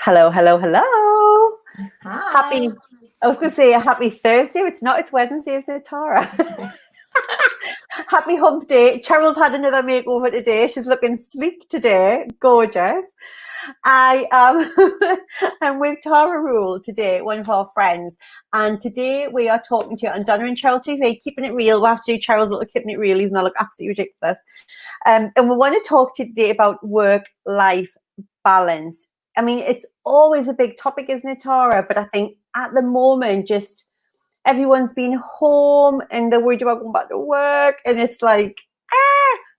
Hello, hello, hello. Hi. I was going to say a happy Thursday. It's not, it's Wednesday, isn't it, Tara? Happy hump day. Cheryl's had another makeover today. She's looking sleek today. Gorgeous. I am with Tara Rule today, one of our friends. And today we are talking to you on Donna and Cheryl TV, keeping it real. We'll have to do Cheryl's little keeping it real, even though I look absolutely ridiculous. And we want to talk to you today about work-life balance. I mean, it's always a big topic, isn't it, Tara? But I think at the moment, just everyone's been home and they're worried about going back to work. And it's like,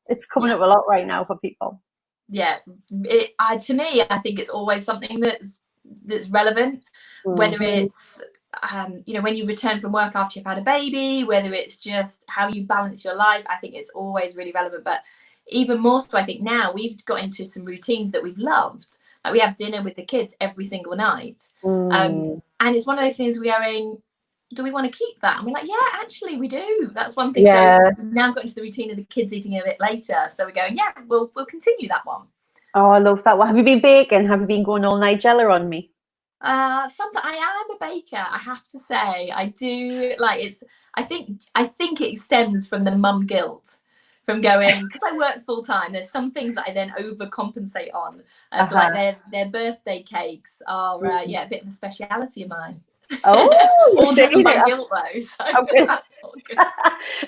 it's coming up a lot right now for people. Yeah, to me, I think it's always something that's relevant, whether it's, when you return from work after you've had a baby, whether it's just how you balance your life. I think it's always really relevant. But even more so, I think now we've got into some routines that we've loved. Like we have dinner with the kids every single night. And it's one of those things we're going, do we want to keep that? And we're like, yeah, actually we do. That's one thing. Yeah. So now got into the routine of the kids eating a bit later. So we're going, yeah, we'll continue that one. Oh, I love that. Well, have you been baking? Have you been going all Nigella on me? Sometimes I am a baker, I have to say. I do like it's I think it stems from the mum guilt. From going, because I work full time, there's some things that I then overcompensate on. So like their birthday cakes are a bit of a speciality of mine. Oh, all driven by guilt though, so that's all good.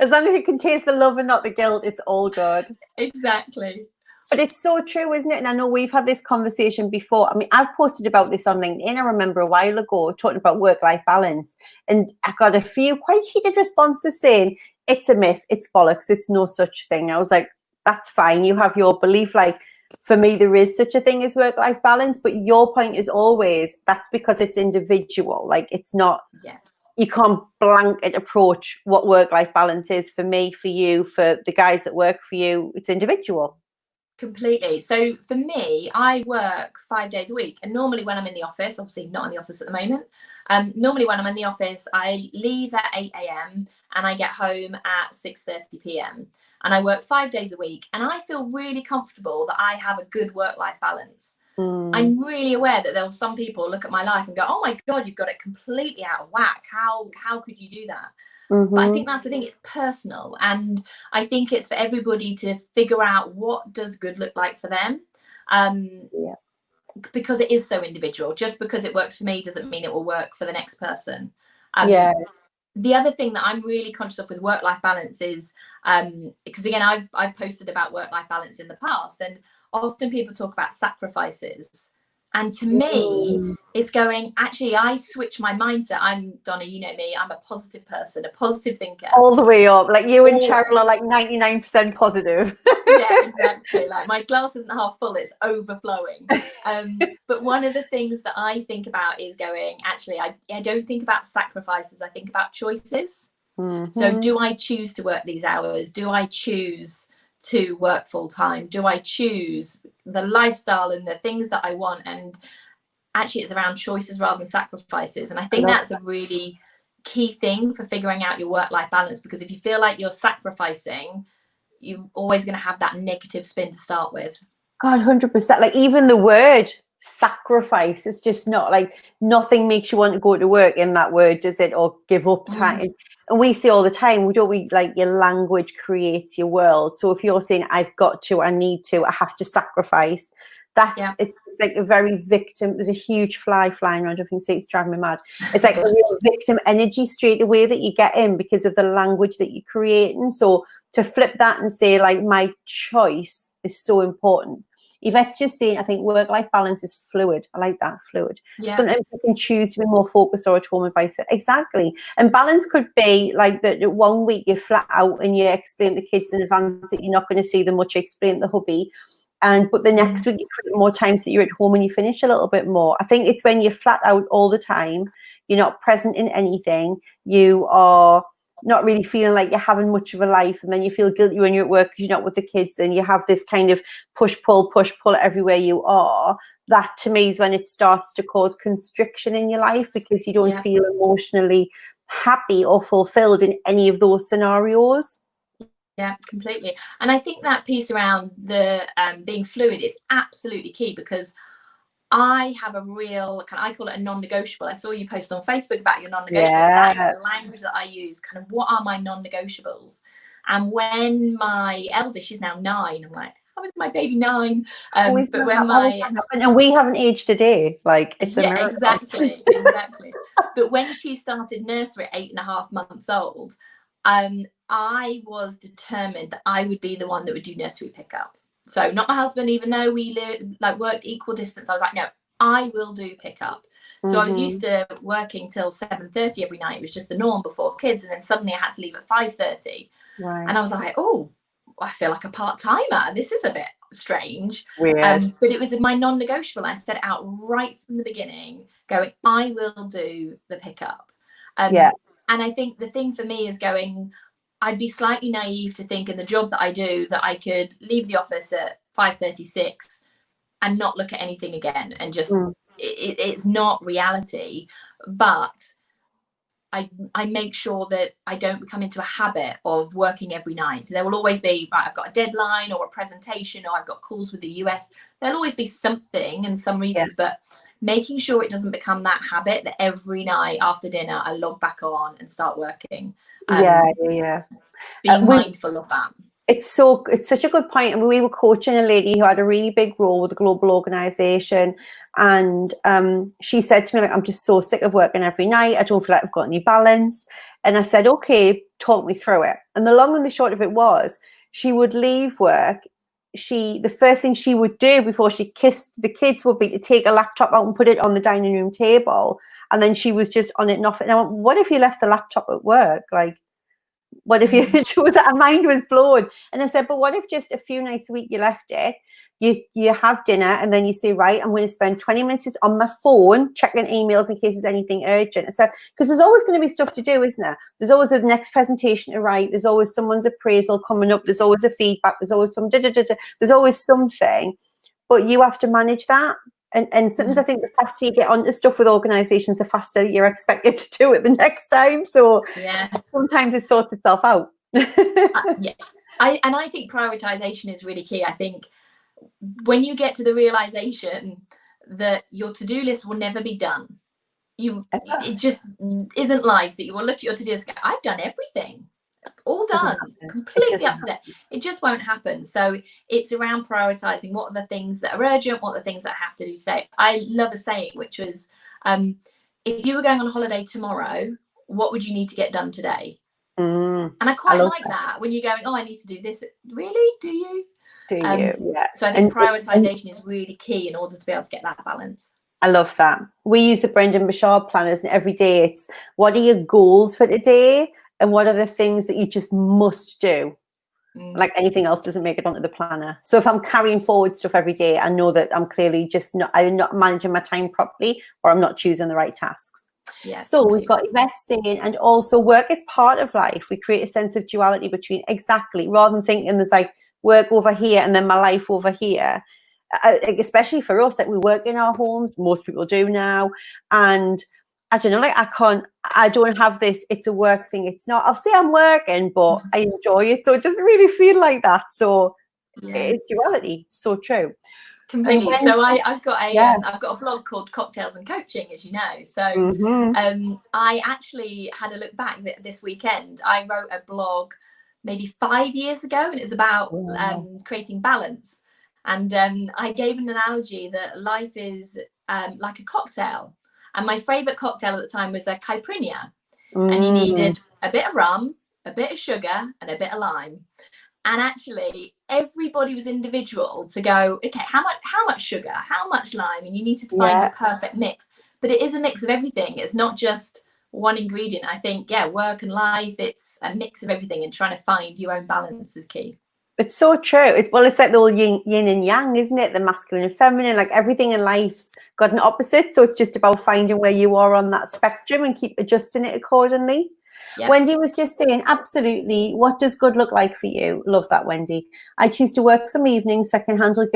As long as you can taste the love and not the guilt, it's all good. Exactly. But it's so true, isn't it? And I know we've had this conversation before. I mean, I've posted about this on LinkedIn. I remember a while ago talking about work-life balance, and I got a few quite heated responses saying it's a myth, it's bollocks, it's no such thing. I was like, that's fine. You have your belief. Like, for me, there is such a thing as work-life balance, but your point is always that's because it's individual. Like, it's not, you can't blanket approach what work-life balance is for me, for you, for the guys that work for you. It's individual. Completely. So for me, I work 5 days a week, and normally when I'm in the office, obviously not in the office at the moment, normally when I'm in the office, I leave at 8 a.m. and I get home at 6:30 p.m. and I work 5 days a week, and I feel really comfortable that I have a good work-life balance. I'm really aware that there are some people look at my life and go, oh my God, you've got it completely out of whack. How could you do that? But I think that's the thing, it's personal, and I think it's for everybody to figure out what does good look like for them, because it is so individual. Just because it works for me doesn't mean it will work for the next person. The other thing that I'm really conscious of with work-life balance is, because again, I've posted about work-life balance in the past, and often people talk about sacrifices. And to me, it's going, actually, I switch my mindset. Donna, you know me, I'm a positive person, a positive thinker. All the way up. Like you and Cheryl are like 99% positive. Yeah, exactly. Like my glass isn't half full, it's overflowing. But one of the things that I think about is going, actually, I don't think about sacrifices. I think about choices. So do I choose to work these hours? Do I choose to work full time? Do I choose the lifestyle and the things that I want? And actually it's around choices rather than sacrifices. And I think that's a really key thing for figuring out your work-life balance, because if you feel like you're sacrificing, you're always going to have that negative spin to start with. God, 100%. Like even the word sacrifice, it's just not like, nothing makes you want to go to work in that word, does it? Or give up time. And we see all the time, we like your language creates your world. So if you're saying I've got to, I need to, I have to sacrifice, it's like a very victim. There's a huge fly flying around. I think it's driving me mad. It's like a real victim energy straight away that you get in because of the language that you're creating. So to flip that and say like my choice is so important. Yvette's just saying, I think work-life balance is fluid. I like that, fluid. Sometimes you can choose to be more focused or at home and vice versa. Exactly. And balance could be like that 1 week you're flat out and you explain to the kids in advance that you're not going to see them much, explain to the hubby. But the next week you create more time so that you're at home and you finish a little bit more. I think it's when you're flat out all the time, you're not present in anything, you are not really feeling like you're having much of a life, and then you feel guilty when you're at work because you're not with the kids, and you have this kind of push pull everywhere you are. That to me is when it starts to cause constriction in your life, because you don't feel emotionally happy or fulfilled in any of those scenarios. Yeah, completely. And I think that piece around the being fluid is absolutely key, because I have a real, I call it a non-negotiable. I saw you post on Facebook about your non-negotiables. Yeah. That is the language that I use. Kind of, what are my non-negotiables? And when my eldest, she's now 9, I'm like, how is my baby 9? But when and we haven't aged a day, like it's a yeah, miracle. exactly. But when she started nursery at 8.5 months old, I was determined that I would be the one that would do nursery pickup. So not my husband, even though we worked equal distance. I was like, no, I will do pickup. So I was used to working till 7:30 every night. It was just the norm before kids, and then suddenly I had to leave at 5:30. Right. And I was like, oh, I feel like a part-timer. This is a bit strange. Weird. But it was my non-negotiable. I set it out right from the beginning, going, I will do the pickup. And I think the thing for me is going, I'd be slightly naive to think in the job that I do that I could leave the office at 5:36 and not look at anything again, and just it's not reality. But I make sure that I don't become into a habit of working every night. There will always be, right, I've got a deadline or a presentation, or I've got calls with the US. There'll always be something and some reasons, but making sure it doesn't become that habit that every night after dinner I log back on and start working. Being mindful of that. It's such a good point. I mean, we were coaching a lady who had a really big role with a global organization, and she said to me, like, I'm just so sick of working every night. I don't feel like I've got any balance. And I said, okay, talk me through it. And the long and the short of it was, she would leave work. The first thing she would do before she kissed the kids would be to take a laptop out and put it on the dining room table. And then she was just on it, nothing. And I went, what if you left the laptop at work? Like, what if her mind was blown? And I said, but what if just a few nights a week you left it, you have dinner, and then you say, right, I'm going to spend 20 minutes just on my phone checking emails in case there's anything urgent. I said, because there's always going to be stuff to do, isn't there? There's always a next presentation to write. There's always someone's appraisal coming up. There's always a feedback. There's always some There's always something, but you have to manage that. And sometimes I think the faster you get onto stuff with organizations, the faster you're expected to do it the next time. So sometimes it sorts itself out. I think prioritization is really key. I think when you get to the realization that your to-do list will never be done, it just isn't life, that you will look at your to-do list and go, I've done everything. All done, completely up to date. It just won't happen. So it's around prioritizing what are the things that are urgent, what are the things that I have to do today. I love a saying, which was, if you were going on a holiday tomorrow, what would you need to get done today? And I quite like that when you're going, oh, I need to do this. Really? Do you? So I think prioritization is really key in order to be able to get that balance. I love that. We use the Brendan Bouchard planners, and every day it's, what are your goals for today? And what are the things that you just must do? Like anything else doesn't make it onto the planner. So if I'm carrying forward stuff every day, I know that I'm clearly just I'm not managing my time properly, or I'm not choosing the right tasks. So we've got Yvette saying, and also work is part of life. We create a sense of duality between, rather than thinking there's like work over here and then my life over here. Especially for us, like we work in our homes, most people do now, and I don't know, like I don't have this, it's a work thing. It's not, I'll say I'm working, but I enjoy it. So it doesn't really feel like that. So it's duality. So true. Completely. So I've got a blog called Cocktails and Coaching, as you know. So I actually had a look back this weekend. I wrote a blog maybe 5 years ago, and it's about creating balance. And I gave an analogy that life is like a cocktail. And my favorite cocktail at the time was a caipirinha. And you needed a bit of rum, a bit of sugar, and a bit of lime. And actually, everybody was individual to go, okay, how much sugar, how much lime? And you need to find the perfect mix. But it is a mix of everything. It's not just one ingredient. I think, work and life, it's a mix of everything, and trying to find your own balance is key. It's so true. It's like the whole yin and yang, isn't it? The masculine and feminine, like everything in life's got an opposite. So it's just about finding where you are on that spectrum and keep adjusting it accordingly. Wendy was just saying, absolutely. What does good look like for you? Love that, Wendy. I choose to work some evenings so I can handle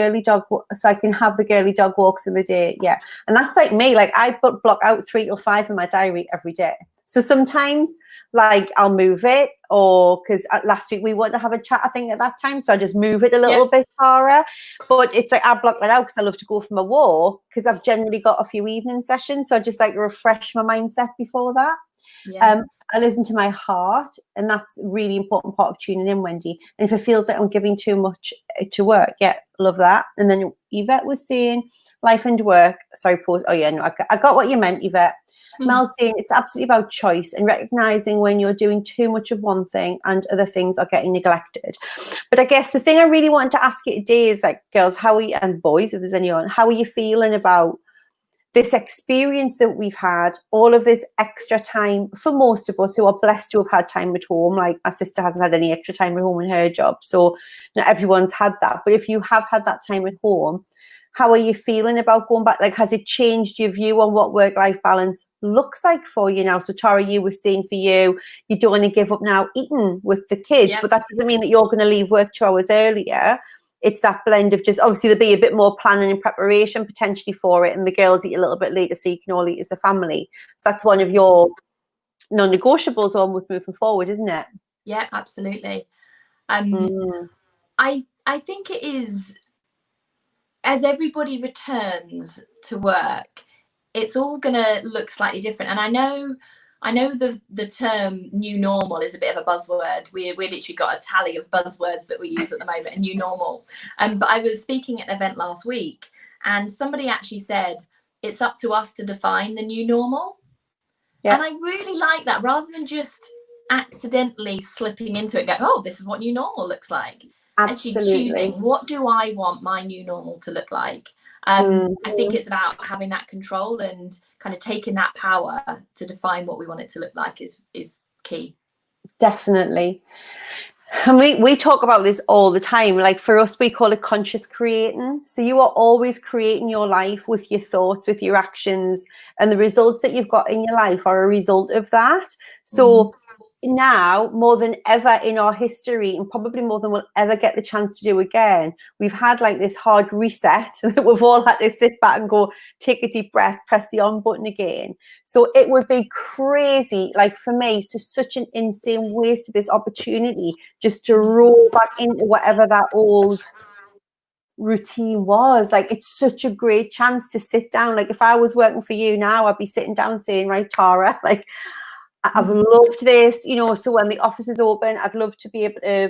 so I can have the girly dog walks in the day. Yeah. And that's like me. Like I block out 3 till 5 in my diary every day. So sometimes like I'll move it, or because last week we wanted to have a chat, I think at that time, so I just move it a little bit, Tara. But it's like I block that out because I love to go for my walk, because I've generally got a few evening sessions, so I just like to refresh my mindset before that. I listen to my heart, and that's a really important part of tuning in, Wendy. And if it feels like I'm giving too much to work, love that. And then Yvette was saying life and work. Sorry, pause. Oh yeah, no, I got what you meant, Yvette. Mel's saying it's absolutely about choice and recognizing when you're doing too much of one thing and other things are getting neglected. But I guess the thing I really wanted to ask you today is, like, girls, how are you, and boys, if there's anyone, how are you feeling about this experience that we've had, all of this extra time for most of us who are blessed to have had time at home? Like my sister hasn't had any extra time at home in her job, so not everyone's had that. But if you have had that time at home, how are you feeling about going back? Like, has it changed your view on what work-life balance looks like for you now? So Tara, you were saying for you don't want to give up now eating with the kids, but that doesn't mean that you're going to leave work 2 hours earlier. It's that blend of just, obviously there'll be a bit more planning and preparation potentially for it, and the girls eat a little bit later so you can all eat as a family. So that's one of your non-negotiables almost moving forward, isn't it? Yeah, absolutely. I think it is, as everybody returns to work, it's all going to look slightly different. And I know the term new normal is a bit of a buzzword. We literally got a tally of buzzwords that we use at the moment, a new normal. But I was speaking at an event last week, and somebody actually said it's up to us to define the new normal. And I really like that, rather than just accidentally slipping into it, going, oh, this is what new normal looks like. Absolutely. Actually choosing, what do I want my new normal to look like? I think it's about having that control and kind of taking that power to define what we want it to look like is key. Definitely. And we talk about this all the time. Like for us, we call it conscious creating. So you are always creating your life with your thoughts, with your actions, and the results that you've got in your life are a result of that. So now, more than ever in our history, and probably more than we'll ever get the chance to do again, we've had like this hard reset that we've all had to sit back and go, take a deep breath, press the on button again. So it would be crazy, like for me, it's just such an insane waste of this opportunity just to roll back into whatever that old routine was. Like, it's such a great chance to sit down. Like if I was working for you now, I'd be sitting down saying, right, Tara, like, I've loved this, so when the office is open, I'd love to be able to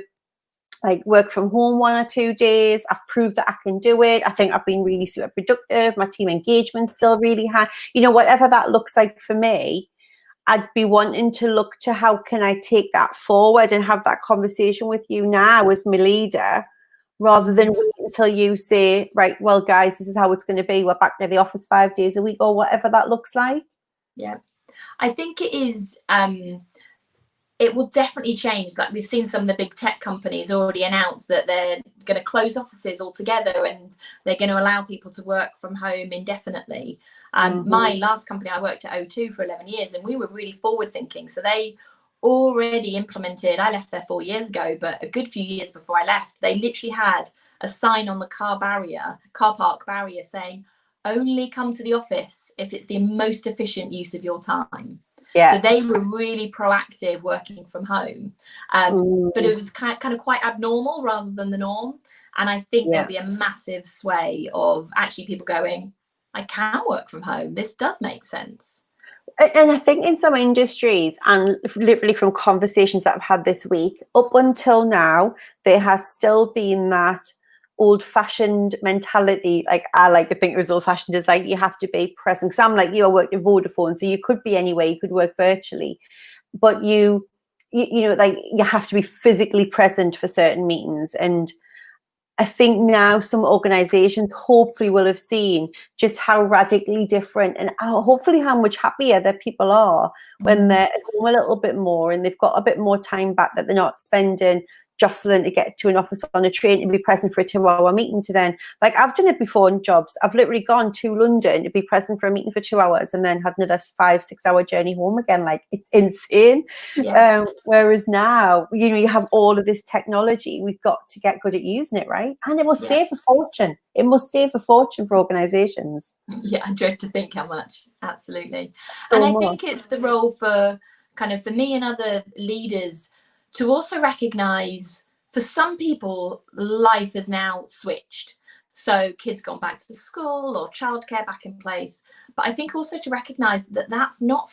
like work from home 1 or 2 days. I've proved that I can do it. I think I've been really super productive. My team engagement's still really high. Whatever that looks like for me, I'd be wanting to look to how can I take that forward and have that conversation with you now as my leader, rather than wait until you say, right, well, guys, this is how it's going to be. We're back to the office 5 days a week, or whatever that looks like. Yeah. I think it is, it will definitely change. Like we've seen some of the big tech companies already announce that they're going to close offices altogether and they're going to allow people to work from home indefinitely. My last company, I worked at O2 for 11 years, and we were really forward thinking. So they already implemented, I left there 4 years ago, but a good few years before I left, they literally had a sign on the car park barrier saying, only come to the office if it's the most efficient use of your time. So they were really proactive working from home, but it was kind of quite abnormal rather than the norm. And I think there'll be a massive sway of actually people going, I can work from home, this does make sense. And I think in some industries, and literally from conversations that I've had this week, up until now, there has still been that old-fashioned mentality. Like I like to think it was old-fashioned as like you have to be present. Because I'm like you, I worked in Vodafone, so you could be anywhere, you could work virtually, but you like you have to be physically present for certain meetings. And I think now some organizations hopefully will have seen just how radically different and hopefully how much happier that people are when they're at home a little bit more and they've got a bit more time back that they're not spending jostling to get to an office on a train to be present for a 2-hour meeting, to then, like, I've done it before in jobs. I've literally gone to London to be present for a meeting for 2 hours and then had another 5-6 hour journey home again. Like, it's insane. Yeah. Whereas now, you know, you have all of this technology. We've got to get good at using it, right? And it will save a fortune. It must save a fortune for organizations. Yeah, I dread to think how much. Absolutely. So and I much. think it's the role for me and other leaders to also recognize, for some people, life has now switched. So kids gone back to school or childcare back in place. But I think also to recognize that that's not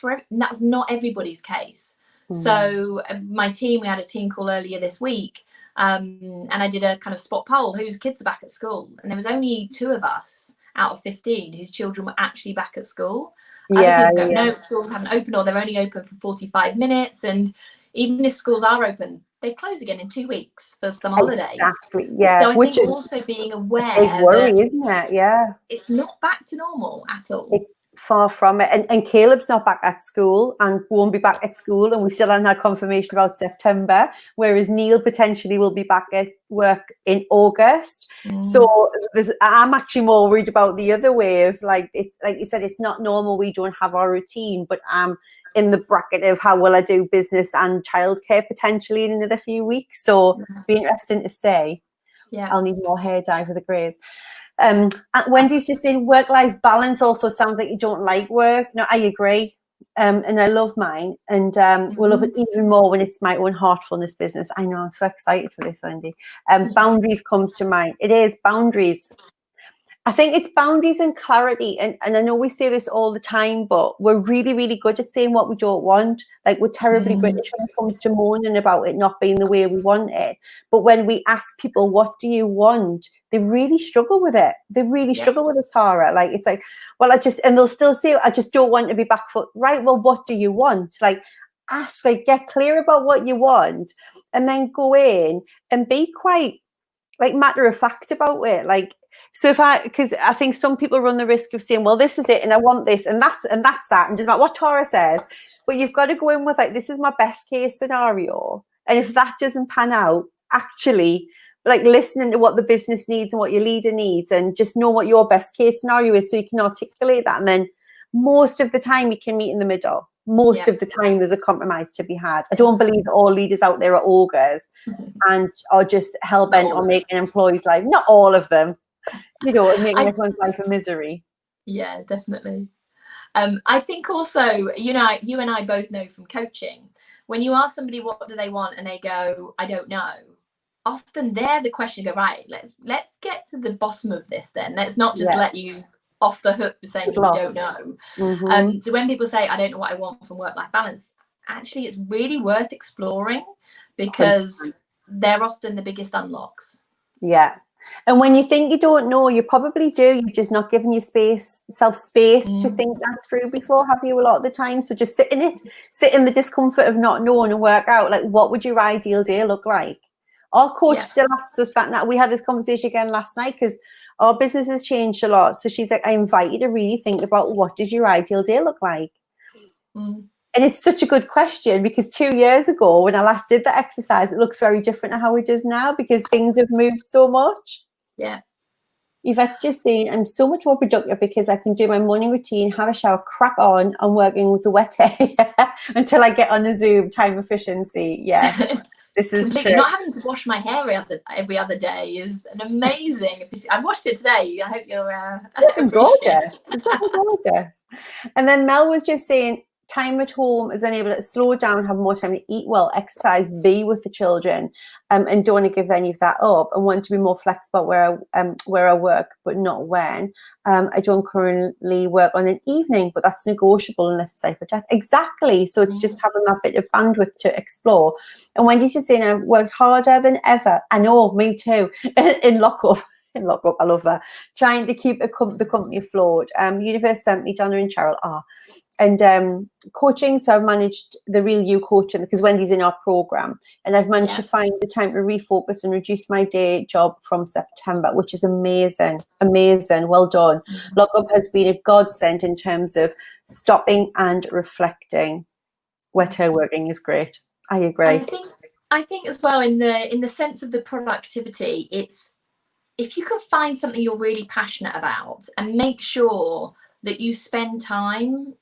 everybody's case. So my team, we had a team call earlier this week, and I did a kind of spot poll, whose kids are back at school, and there was only 2 of us out of 15 whose children were actually back at school. Other people go, no, schools haven't opened, or they're only open for 45 minutes, and even if schools are open, they close again in 2 weeks for some holidays. Exactly. Yeah. So I Which think is also being aware, a big worry, that isn't it? Yeah. it's not back to normal at all. Far from it. And Caleb's not back at school and won't be back at school, and we still haven't had confirmation about September, whereas Neil potentially will be back at work in August. So I'm actually more worried about the other way of, like, it's like you said, it's not normal, we don't have our routine, but I'm in the bracket of how will I do business and childcare potentially in another few weeks. So be interesting to say. I'll need more hair dye for the greys. Wendy's just saying work-life balance also sounds like you don't like work. No, I agree. And I love mine. And we'll love it even more when it's my own heartfulness business. I know, I'm so excited for this, Wendy. Boundaries comes to mind. It is boundaries. I think it's boundaries and clarity. And I know we say this all the time, but we're really, really good at saying what we don't want. Like, we're terribly British when it comes to moaning about it not being the way we want it. But when we ask people, what do you want? They really struggle with it. They really struggle with it, Tara. Like, it's like, well, and they'll still say, I just don't want to be back foot. Right, well, what do you want? Like, ask, like, get clear about what you want, and then go in and be quite, like, matter of fact about it. Like, so because I think some people run the risk of saying, well, this is it, and I want this, and that's that, and doesn't matter what Tara says, but you've got to go in with, like, this is my best case scenario. And if that doesn't pan out, actually, like, listening to what the business needs and what your leader needs, and just know what your best case scenario is so you can articulate that. And then most of the time you can meet in the middle. Most of the time there's a compromise to be had. I don't believe that all leaders out there are ogres and are just hell-bent on making employees' life. Not all of them. You know, and making everyone's life a misery. Yeah, definitely. I think also, you and I both know from coaching, when you ask somebody what do they want and they go, I don't know, often they're the question, go, right, let's get to the bottom of this then. Let's not just let you off the hook for saying you don't know. So when people say, I don't know what I want from work-life balance, actually it's really worth exploring, because they're often the biggest unlocks. Yeah. And when you think you don't know, you probably do. You're just not giving yourself space to think that through before, have you, a lot of the time? So just sit in it, sit in the discomfort of not knowing, and work out, like, what would your ideal day look like? Our coach still asks us that now. We had this conversation again last night because our business has changed a lot. So she's like, I invite you to really think about, what does your ideal day look like? And it's such a good question, because 2 years ago, when I last did the exercise, it looks very different to how it does now, because things have moved so much. Yeah. Yvette's just saying, I'm so much more productive because I can do my morning routine, have a shower, crack on, and working with the wet hair until I get on the Zoom. Time efficiency. Yes. This is completely true. Not having to wash my hair every other day is an amazing. I've washed it today. I hope you're gorgeous. Gorgeous. And then Mel was just saying, time at home is unable to slow down, have more time to eat well, exercise, be with the children, and don't want to give any of that up, and want to be more flexible where I work, but not when. I don't currently work on an evening, but that's negotiable unless it's life or death. Exactly. So it's just having that bit of bandwidth to explore. And Wendy's just saying, I've worked harder than ever. I know, me too. In lockup. I love that. Trying to keep the company afloat. Universe sent me Donna and Cheryl. And coaching, so I've managed the Real You coaching, because Wendy's in our program, and I've managed to find the time to refocus and reduce my day job from September, which is amazing. Well done. Lockup has been a godsend in terms of stopping and reflecting. Wet hair working is great. I agree. I think as well, in the sense of the productivity, it's if you can find something you're really passionate about and make sure that you spend time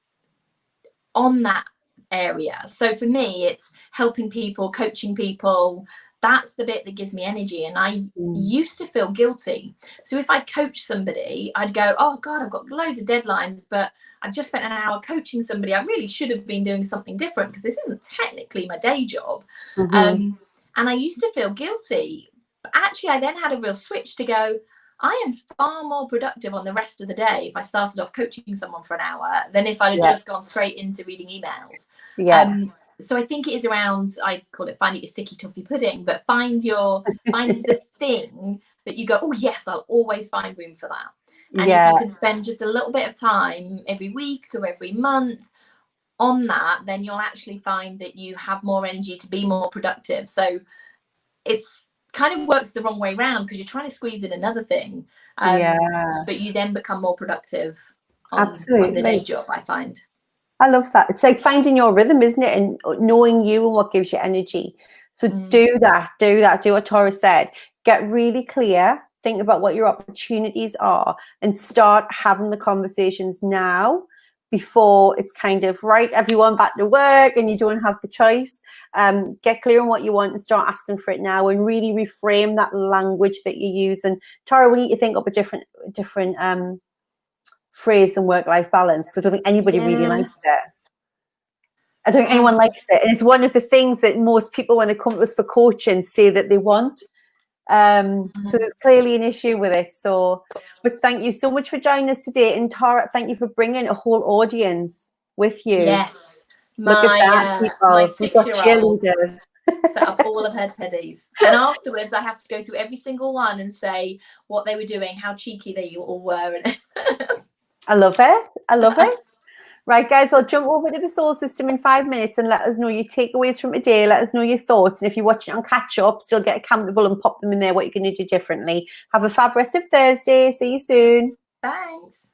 on that area. So for me, it's helping people, coaching people. That's the bit that gives me energy. And I used to feel guilty. So if I coach somebody, I'd go, oh God, I've got loads of deadlines, but I've just spent an hour coaching somebody. I really should have been doing something different because this isn't technically my day job. And I used to feel guilty. But actually, I then had a real switch to go, I am far more productive on the rest of the day if I started off coaching someone for an hour than if I'd have just gone straight into reading emails. So I think it is around, I call it find your sticky toffee pudding, but find the thing that you go, oh yes, I'll always find room for that. And if you can spend just a little bit of time every week or every month on that, then you'll actually find that you have more energy to be more productive. So it's kind of works the wrong way around because you're trying to squeeze in another thing, but you then become more productive on the day job, I find. I love that. It's like finding your rhythm, isn't it? And knowing you and what gives you energy. So do what Tara said. Get really clear. Think about what your opportunities are and start having the conversations now before it's kind of, right, everyone back to work and you don't have the choice. Get clear on what you want and start asking for it now and really reframe that language that you use. And Tara, we need to think up a different phrase than work-life balance, because I don't think anybody really likes it. I don't think anyone likes it. And it's one of the things that most people, when they come to us for coaching, say that they want. So there's clearly an issue with it. So, but thank you so much for joining us today. And Tara, thank you for bringing a whole audience with you. Yes. Look at that, people. My We've got 6-year-old cheerleaders. set up all of her teddies. And afterwards, I have to go through every single one and say what they were doing, how cheeky they all were. I love it. I love it. Right, guys, I'll jump over to the Soul System in 5 minutes and let us know your takeaways from today. Let us know your thoughts. And if you're watching on catch up, still get accountable and pop them in there, what you're going to do differently. Have a fab rest of Thursday. See you soon. Thanks.